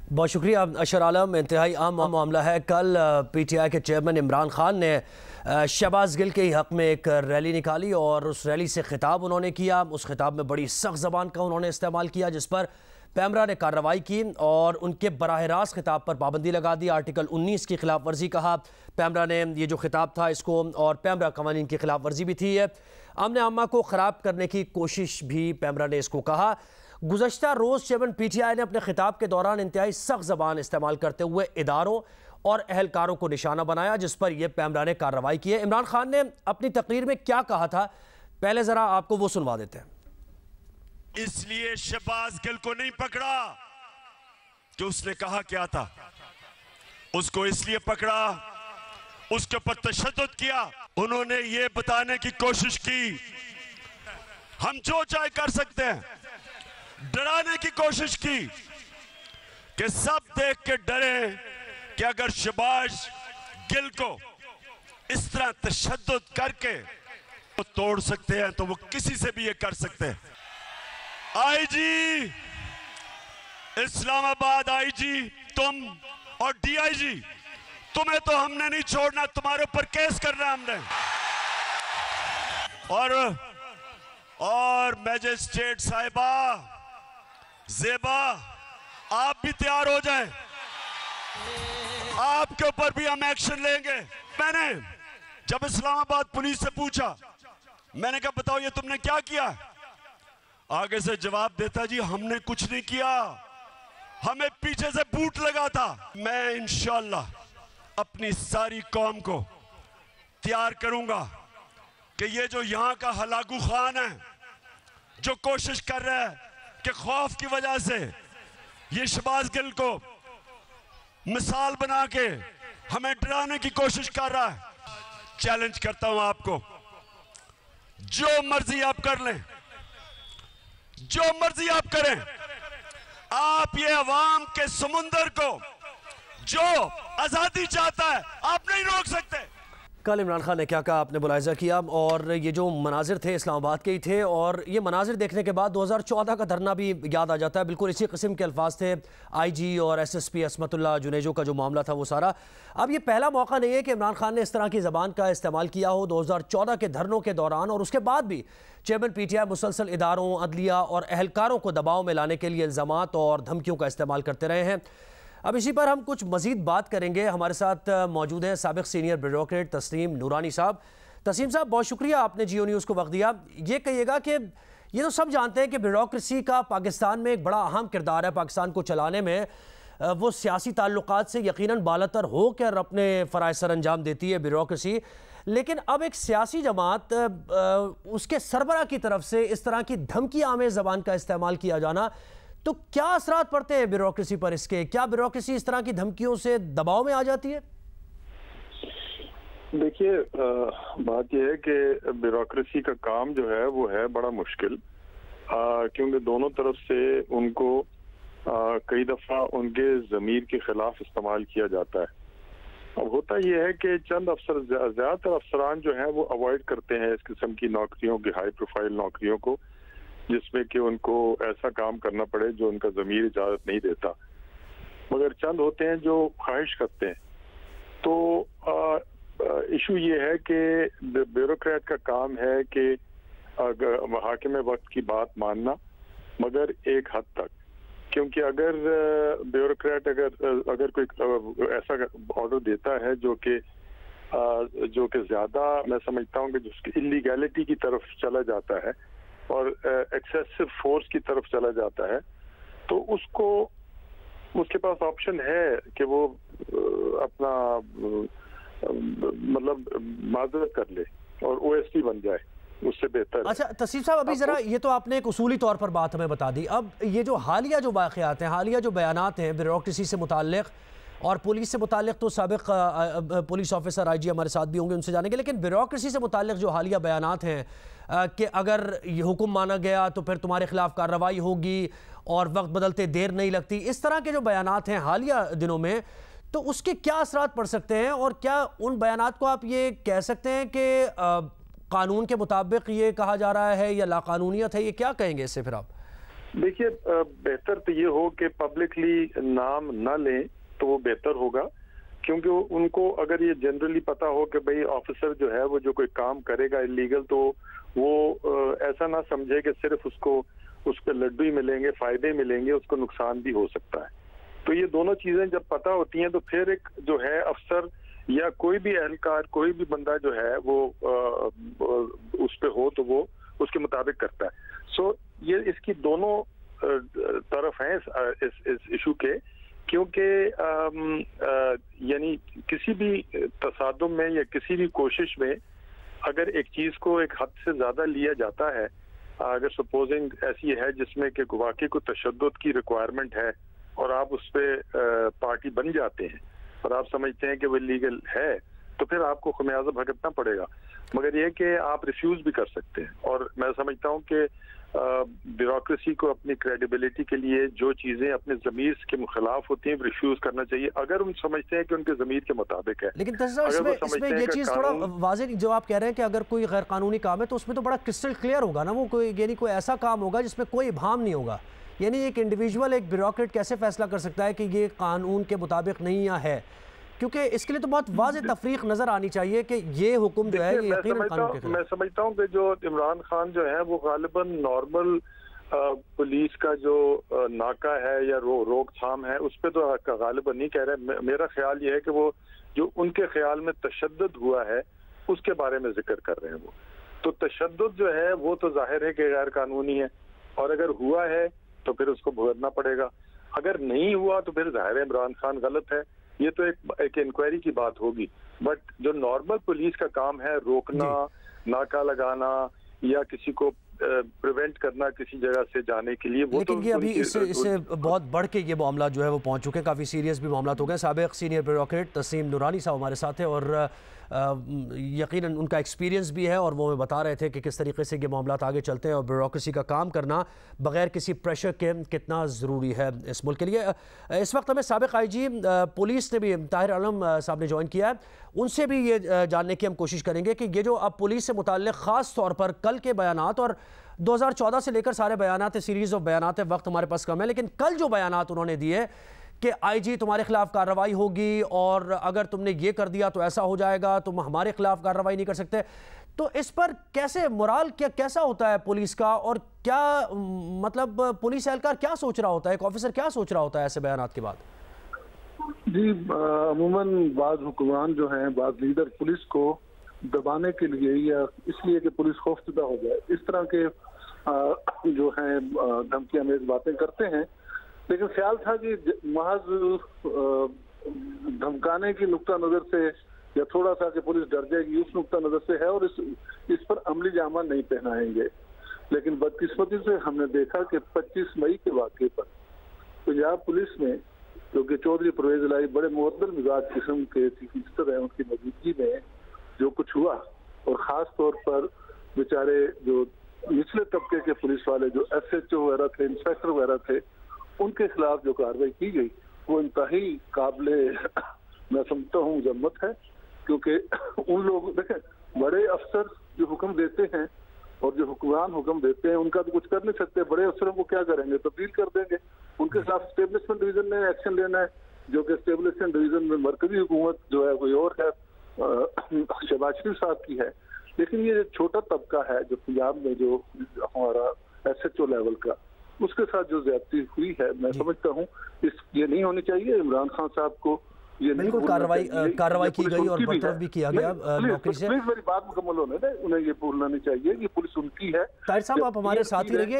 बहुत शुक्रिया अशर आलम। इंतहाई अहम मामला है। कल PTI के चेयरमैन इमरान खान ने शहबाज गिल के हक़ में एक रैली निकाली और उस रैली से खिताब उन्होंने किया। उस खिताब में बड़ी सख्त ज़बान का उन्होंने इस्तेमाल किया, जिस पर पैमरा ने कार्रवाई की और उनके बराह रास्त खिताब पर पाबंदी लगा दी। आर्टिकल 19 की खिलाफ वर्जी कहा पैमरा ने ये जो खिताब था इसको, और पैमरा कवानीन की खिलाफ वर्जी भी थी। अमन आमा को ख़राब करने की कोशिश भी पैमरा ने इसको कहा। गुज़श्ता रोज़ चेयरमैन PTI ने अपने खिताब के दौरान इंतहाई सख्त ज़बान इस्तेमाल करते हुए इदारों और अहलकारों को निशाना बनाया, जिस पर यह पैमरा ने कार्रवाई की है। इमरान खान ने अपनी तकरीर में क्या कहा था, पहले ज़रा आपको वो सुनवा देते हैं। इसलिए शहबाज गिल को नहीं पकड़ा कि उसने कहा क्या था, उसको इसलिए पकड़ा, उसके ऊपर तशद्दुद किया। उन्होंने ये बताने की कोशिश की हम जो चाहे कर सकते हैं, डराने की कोशिश की कि सब देख के डरे कि अगर शहबाज गिल को इस तरह तशद्दुद करके वो तोड़ सकते हैं तो वो किसी से भी ये कर सकते हैं। IG इस्लामाबाद, IG तुम और DIG, तुम्हें तो हमने नहीं छोड़ना, तुम्हारे ऊपर केस करना हमने। और मैजिस्ट्रेट साहिबा ज़ेबा, आप भी तैयार हो जाएं, आपके ऊपर भी हम एक्शन लेंगे। मैंने जब इस्लामाबाद पुलिस से पूछा, मैंने कहा बताओ ये तुमने क्या किया, आगे से जवाब देता जी हमने कुछ नहीं किया, हमें पीछे से बूट लगा था। मैं इंशाअल्लाह अपनी सारी कौम को तैयार करूंगा कि ये जो यहां का हलाकू खान है, जो कोशिश कर रहा है कि खौफ की वजह से ये शहबाज गिल को मिसाल बना के हमें डराने की कोशिश कर रहा है, चैलेंज करता हूं आपको, जो मर्जी आप कर लें, जो मर्जी आप करें, आप ये अवाम के समुंदर को जो आजादी चाहता है आप नहीं रोक सकते। कल इमरान खान ने क्या कहा आपने मुलाहिजा किया, और ये जो मनाजिर थे इस्लामाबाद के ही थे, और ये मनाजिर देखने के बाद 2014 का धरना भी याद आ जाता है। बिल्कुल इसी किस्म के अल्फाज थे। IG और SSP असमतुल्लाह जुनेजो का जो मामला था वो सारा। अब ये पहला मौका नहीं है कि इमरान खान ने इस तरह की ज़बान का इस्तेमाल किया हो 2014 के धरनों के दौरान, और उसके बाद भी चेयरमैन PTI मुसलसल इदारों, अदलिया और अहलकारों को दबाव में लाने के लिए इल्ज़ामात और धमकियों का इस्तेमाल करते रहे हैं। अब इसी पर हम कुछ मज़ीद बात करेंगे। हमारे साथ मौजूद हैं साबिक़ सीनियर ब्यूरोक्रेट तस्लीम नूरानी साहब। तस्लीम साहब, बहुत शुक्रिया आपने जियो न्यूज़ को वक्त दिया। ये कहिएगा कि ये तो सब जानते हैं कि ब्यूरोक्रेसी का पाकिस्तान में एक बड़ा अहम किरदार है पाकिस्तान को चलाने में। वो सियासी ताल्लुकात से यकीनन बालातर होकर अपने फ़राइज़ सर अंजाम देती है ब्यूरोक्रेसी, लेकिन अब एक सियासी जमात उसके सरबराह की तरफ से इस तरह की धमकी आमेज़ ज़बान का इस्तेमाल किया जाना, तो क्या असरात पड़ते हैं ब्यूरोक्रेसी पर इसके? क्या ब्यूरोक्रेसी इस तरह की धमकियों से दबाव में आ जाती है? देखिए, बात यह है कि ब्यूरोक्रेसी का काम जो है वो है बड़ा मुश्किल, क्योंकि दोनों तरफ से उनको कई दफ़ा उनके ज़मीर के खिलाफ इस्तेमाल किया जाता है। अब होता यह है कि चंद अफसर, ज़्यादातर अफसरान जो हैं वो अवॉइड करते हैं इस किस्म की नौकरियों की, हाई प्रोफाइल नौकरियों को, जिसमें कि उनको ऐसा काम करना पड़े जो उनका ज़मीर इजाज़त नहीं देता। मगर चंद होते हैं जो ख्वाहिश करते हैं। तो इशू ये है कि ब्यूरोक्रेट का काम है कि हाकिम वक्त की बात मानना, मगर एक हद तक, क्योंकि अगर ब्यूरोक्रेट अगर कोई ऐसा ऑर्डर देता है जो कि ज़्यादा, मैं समझता हूँ कि जिसकी इलीगैलिटी की तरफ चला जाता है और एक्सेसिव फोर्स की तरफ चला जाता है, तो उसके पास ऑप्शन है कि वो अपना मतलब माजरत कर ले और OST बन जाए, उससे बेहतर। अच्छा तस्लीम साहब, अभी ज़रा ये तो आपने एक उसूली तौर पर बात हमें बता दी। अब ये जो हालिया जो वाक़यात हैं, हालिया जो बयानात हैं ब्यूरोक्रेसी से मुताल्लिक़ और पुलिस से मुताल्लिक़, तो साबिक़ पुलिस ऑफिसर IG हमारे साथ भी होंगे, उनसे जानेंगे, लेकिन ब्यूरोक्रेसी से मुताल्लिक़ जो हालिया बयानात हैं कि अगर ये हुक्म माना गया तो फिर तुम्हारे खिलाफ कार्रवाई होगी और वक्त बदलते देर नहीं लगती, इस तरह के जो बयानात हैं हालिया दिनों में, तो उसके क्या असरात पड़ सकते हैं? और क्या उन बयानात को आप ये कह सकते हैं कि कानून के मुताबिक ये कहा जा रहा है या लाकानूनियत है? ये क्या कहेंगे इससे फिर आप? देखिए, बेहतर तो ये हो कि पब्लिकली नाम ना लें तो वो बेहतर होगा, क्योंकि उनको अगर ये जनरली पता हो कि भाई ऑफिसर जो है वो जो कोई काम करेगा इलीगल, तो वो ऐसा ना समझे कि सिर्फ उसको उस पर लड्डू ही मिलेंगे, फायदे मिलेंगे, उसको नुकसान भी हो सकता है। तो ये दोनों चीजें जब पता होती हैं तो फिर एक जो है अफसर या कोई भी एहलकार, कोई भी बंदा जो है वो उस पे हो तो वो उसके मुताबिक करता है। सो ये इसकी दोनों तरफ हैं इस इशू के, क्योंकि यानी किसी भी तसादुम में या किसी भी कोशिश में अगर एक चीज को एक हद से ज्यादा लिया जाता है, अगर सपोजिंग ऐसी है जिसमें कि वाकई को तशद्दुद की रिक्वायरमेंट है और आप उस पर पार्टी बन जाते हैं और आप समझते हैं कि वो लीगल है, तो फिर आपको खमियाजा भुगतना पड़ेगा। मगर ये कि आप रिफ्यूज भी कर सकते हैं। और मैं समझता हूँ कि ब्यूरोक्रेसी को अपनी क्रेडिबिलिटी के लिए जो चीजें अपने ज़मीर के खिलाफ होती हैं रिफ्यूज करना चाहिए, अगर हम समझते हैं कि उनके ज़मीर के मुताबिक है। लेकिन इसमें ये चीज़ थोड़ा वाज़ेह जो आप कह रहे हैं कि अगर कोई गैर कानूनी काम है तो उसमें तो बड़ा क्रिस्टल क्लियर होगा ना, वो कोई यानी कोई ऐसा काम होगा जिसमें कोई इबाहम नहीं होगा। यानी एक इंडिविजुअल, एक ब्यूरोक्रेट कैसे फैसला कर सकता है कि ये कानून के मुताबिक नहीं या है? क्योंकि इसके लिए तो बहुत वाज़ेह तफरीक नजर आनी चाहिए कि ये हुक्म जो है ये यकीनन कानून के खिलाफ। मैं समझता हूँ कि जो इमरान खान जो है वो गालिबन नॉर्मल पुलिस का जो नाका है या रोकथाम है उस पर तो गालिबन नहीं कह रहे। मेरा ख्याल ये है कि वो जो उनके ख्याल में तशद्दुद हुआ है उसके बारे में जिक्र कर रहे हैं। वो तो तशद्दुद जो है वो तो जाहिर है कि गैर कानूनी है, और अगर हुआ है तो फिर उसको भुगतना पड़ेगा। अगर नहीं हुआ तो फिर जाहिर है इमरान खान गलत है। ये तो एक इंक्वायरी की बात होगी, बट जो नॉर्मल पुलिस का काम है, रोकना, नाका लगाना या किसी को प्रिवेंट करना किसी जगह से जाने के लिए, वो लेकिन तो ये अभी इससे बहुत बढ़ के ये मामला जो है वो पहुंच चुके हैं, काफ़ी सीरियस भी मामला हो गए। साबिक सीनियर ब्यूरोक्रेट तस्नीम नूरानी साहब हमारे साथ हैं और यकीनन उनका एक्सपीरियंस भी है और वो हमें बता रहे थे कि किस तरीके से ये मामला आगे चलते हैं और ब्यूरोक्रेसी का काम करना बग़ैर किसी प्रेशर के कितना ज़रूरी है इस मुल्क के लिए। इस वक्त हमें साबिक IG पुलिस ने भी ताहिर आलम साहब ने ज्वाइन किया है, उनसे भी ये जानने की हम कोशिश करेंगे कि ये जो अब पुलिस से मुताल्लिक़ ख़ास तौर पर कल के बयानात और 2014 से लेकर सारे बयानात है, सीरीज़ ऑफ बयानात है, वक्त हमारे पास कम है, लेकिन कल जो बयानात उन्होंने दिए कि IG तुम्हारे खिलाफ कार्रवाई होगी और अगर तुमने ये कर दिया तो ऐसा हो जाएगा, तुम हमारे खिलाफ कार्रवाई नहीं कर सकते, तो इस पर कैसे मोराल कैसा होता है पुलिस का, और क्या मतलब पुलिस एहलकार क्या सोच रहा होता है, एक ऑफिसर क्या सोच रहा होता है ऐसे बयानात के बाद? जी, अमूमन बाज़ हुक्मरान जो हैं, बाज़ लीडर पुलिस को दबाने के लिए या इसलिए कि पुलिस खौफजदा हो जाए, इस तरह के जो हैं धमकी अमेज बातें करते हैं। लेकिन ख्याल था कि महज धमकाने की नुक्ता नज़र से या थोड़ा सा कि पुलिस डर जाएगी उस नुक्ता नज़र से है और इस पर अमली जामा नहीं पहनाएंगे। लेकिन बदकिस्मती से हमने देखा कि 25 मई के वाक़े पर पंजाब पुलिस में, जो कि चौधरी परवेज इलाही बड़े मुअद्दल मिजाज किस्म के चीफ मिनिस्टर हैं, उनकी मौजूदगी में जो कुछ हुआ, और ख़ास तौर पर बेचारे जो निचले तबके के पुलिस वाले जो SHO वगैरह थे, इंस्पेक्टर वगैरह थे, उनके खिलाफ जो कार्रवाई की गई वो इंतहाई काबिले मैं समझता हूँ मजम्मत है। क्योंकि उन लोग देखें, बड़े अफसर जो हुक्म देते हैं और जो हुक्मरान हुक्म देते हैं उनका तो कुछ कर नहीं सकते। बड़े अफसरों को क्या करेंगे, तब्दील कर देंगे। उनके खिलाफ स्टेबलिशमेंट डिवीजन ने एक्शन लेना है, जो कि स्टेबलिशमेंट डिवीजन में मरकजी हुकूमत जो है कोई और है, शहबाज शरीफ साहब की है। लेकिन ये छोटा तबका है जो पंजाब में जो हमारा SHO लेवल का, उसके साथ जो ज्यादती हुई है, मैं समझता हूँ ये नहीं होनी चाहिए। इमरान खान साहब को ये बिल्कुल कार्रवाई की गई और बर्तरफ भी किया गया नौकरी से। प्लीज मेरी बात मुकम्मल होने दें, उन्हें ये भूलना नहीं चाहिए कि पुलिस उनकी है। ताहिर साहब आप हमारे साथ ही रहिए।